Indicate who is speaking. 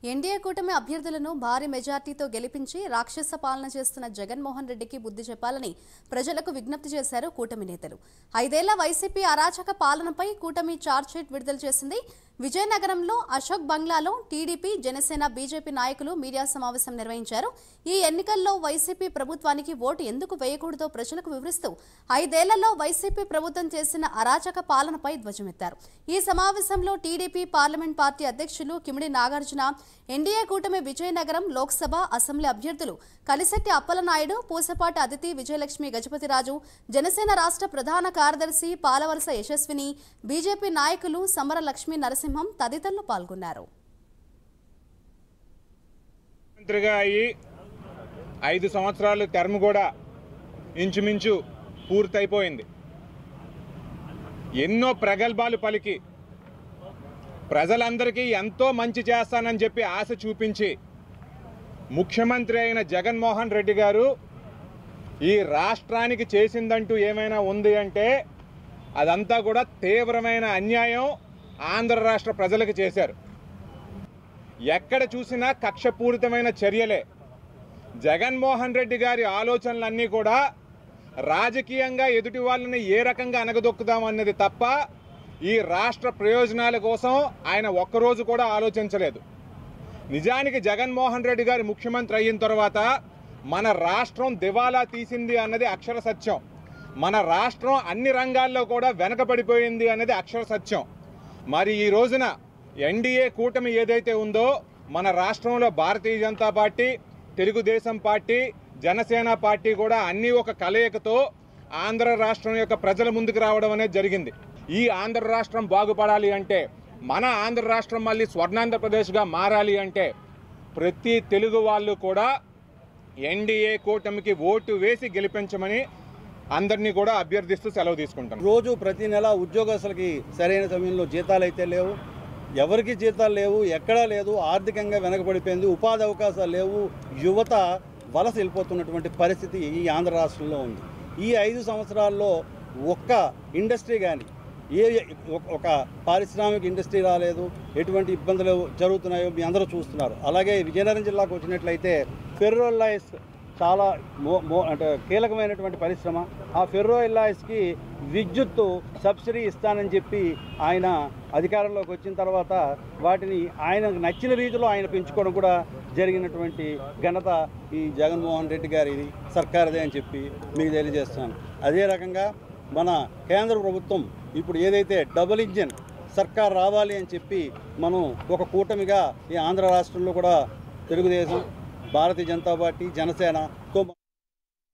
Speaker 1: NDA కూటమి అభ్యర్థులను భారీ మెజార్టీతో గెలిపించి రాక్షస పాలన చేస్తున్న జగన్మోహన్ రెడ్డికి బుద్ధి చెప్పాలని ప్రజలకు విజ్ఞప్తి చేశారు కూటమి నేతలు. 5 ఏళ్ల వైసీపీ అరాచక పాలనపై కూటమి చార్జ్షీట్ విడుదల చేసింది. విజయనగరంలో అశోక్ బంగ్లాలో టీడీపీ, జనసేన, బీజేపీ నాయకులు మీడియా సమావేశం నిర్వహించారు. ఈ ఎన్నికల్లో వైసీపీ ప్రభుత్వానికి ఓటు ఎందుకు వేయకూడదో ప్రజలకు వివరిస్తూ 5 ఏళ్లలో వైసీపీ ప్రభుత్వం చేసిన అరాచక పాలనపై ధ్వజమెత్తారు. ఈ సమావేశంలో టీడీపీ పార్లమెంట్ పార్టీ అధ్యక్షులు కిమిడి నాగార్జున, ఎన్డీఏ కూటమి విజయనగరం లోక్సభ, అసెంబ్లీ అభ్యర్థులు కలిశెట్టి అప్పలనాయుడు, పూసపాటి అదితి, విజయలక్ష్మి గజపతిరాజు, జనసేన రాష్ట్ర ప్రధాన కార్యదర్శి పాలవలస యశస్విని, బీజేపీ నాయకులు సమర లక్ష్మీ నరసింహం తదితరులు పాల్గొన్నారు.
Speaker 2: మంత్రిగా అయ్యి 5 సంవత్సరాలు టర్మ్ కూడా ఇంచుమించు పూర్తయిపోయింది. ఎన్నో ప్రగల్భాలు పలికి ప్రజలందరికీ ఎంతో మంచి చేస్తానని చెప్పి ఆశ చూపించి ముఖ్యమంత్రి అయిన జగన్మోహన్ రెడ్డి గారు ఈ రాష్ట్రానికి చేసిందంటూ ఏమైనా ఉంది అంటే అదంతా కూడా తీవ్రమైన అన్యాయం ఆంధ్ర రాష్ట్ర ప్రజలకు చేశారు. ఎక్కడ చూసినా కక్షపూరితమైన చర్యలే. జగన్మోహన్ రెడ్డి గారి ఆలోచనలన్నీ కూడా రాజకీయంగా ఎదుటి వాళ్ళని ఏ రకంగా అనగదొక్కుదామన్నది తప్ప ఈ రాష్ట్ర ప్రయోజనాల కోసం ఆయన ఒక్కరోజు కూడా ఆలోచించలేదు. నిజానికి జగన్మోహన్ రెడ్డి గారు ముఖ్యమంత్రి అయిన తర్వాత మన రాష్ట్రం దివాలా తీసింది అన్నది అక్షర సత్యం. మన రాష్ట్రం అన్ని రంగాల్లో కూడా వెనకబడిపోయింది అన్నది అక్షర సత్యం. మరి ఈ రోజున ఎన్డీఏ కూటమి ఏదైతే ఉందో మన రాష్ట్రంలో Bharatiya Janata Party, Telugu Desam Party, Janasena Party కూడా అన్నీ ఒక కలయికతో ఆంధ్ర రాష్ట్రం యొక్క ప్రజల ముందుకు రావడం అనేది జరిగింది. ఈ ఆంధ్ర రాష్ట్రం బాగుపడాలి అంటే, మన ఆంధ్ర రాష్ట్రం మళ్ళీ స్వర్ణాంధ్రప్రదేశ్గా మారాలి అంటే ప్రతి తెలుగు వాళ్ళు కూడా ఎన్డీఏ కూటమికి ఓటు వేసి గెలిపించమని అందరినీ కూడా అభ్యర్థిస్తూ సెలవు తీసుకుంటాం.
Speaker 3: రోజు ప్రతి నెల ఉద్యోగస్తులకి సరైన సమయంలో జీతాలు అయితే లేవు, ఎవరికి జీతాలు లేవు, ఎక్కడా లేదు, ఆర్థికంగా వెనకబడిపోయింది, ఉపాధి అవకాశాలు లేవు, యువత వలస వెళ్ళిపోతున్నటువంటి పరిస్థితి ఈ ఆంధ్ర రాష్ట్రంలో ఉంది. ఈ 5 సంవత్సరాల్లో ఒక్క ఇండస్ట్రీ కానీ ఒక పారిశ్రామిక ఇండస్ట్రీ రాలేదు. ఎటువంటి ఇబ్బందులు జరుగుతున్నాయో మీ అందరూ చూస్తున్నారు. అలాగే విజయనగరం జిల్లాకు వచ్చినట్లయితే ఫెర్రోఎల్లాయిస్ చాలా అంటే కీలకమైనటువంటి పరిశ్రమ. ఆ ఫెర్రోఎల్లాయిస్కి విద్యుత్తు సబ్సిడీ ఇస్తానని చెప్పి ఆయన అధికారంలోకి వచ్చిన తర్వాత వాటిని ఆయనకు నచ్చిన రీతిలో ఆయన పెంచుకోవడం కూడా జరిగినటువంటి ఘనత ఈ జగన్మోహన్ రెడ్డి గారి సర్కారుదే అని చెప్పి మీకు తెలియజేస్తున్నాను. అదే రకంగా మన కేంద్ర ప్రభుత్వం ఇప్పుడు ఏదైతే డబుల్ ఇంజిన్ సర్కార్ రావాలి అని చెప్పి మనం ఒక కూటమిగా ఈ ఆంధ్ర రాష్ట్రంలో కూడా తెలుగుదేశం, భారతీయ జనతా పార్టీ, జనసేనతో